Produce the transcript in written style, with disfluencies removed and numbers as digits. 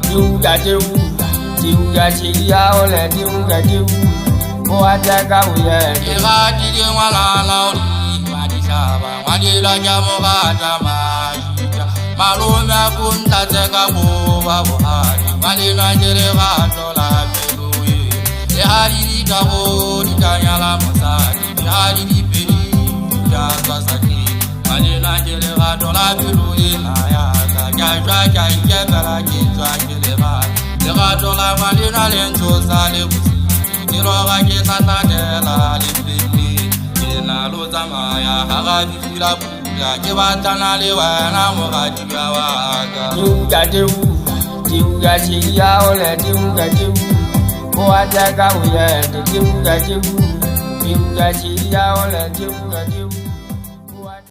Diuga diuga chiya ole diuga moataka uye irati de wala lauri madisaba madila jamoga tamashita maluma kunta teka boba bohari malina jere gatola beluye e hari tabo ditanyala masadi hari dipedi jasasaki malina jere gatola beluye ayaka jajwa jajebara kitwa jeleba Legatola malina lenzo sale busi Kiroga kesata dela lipili Kena luza maya haga bifila buya Kibatana lewa na mugatiga waga Diuga chiya ole diuga moataka uye diuga chiya ole diuga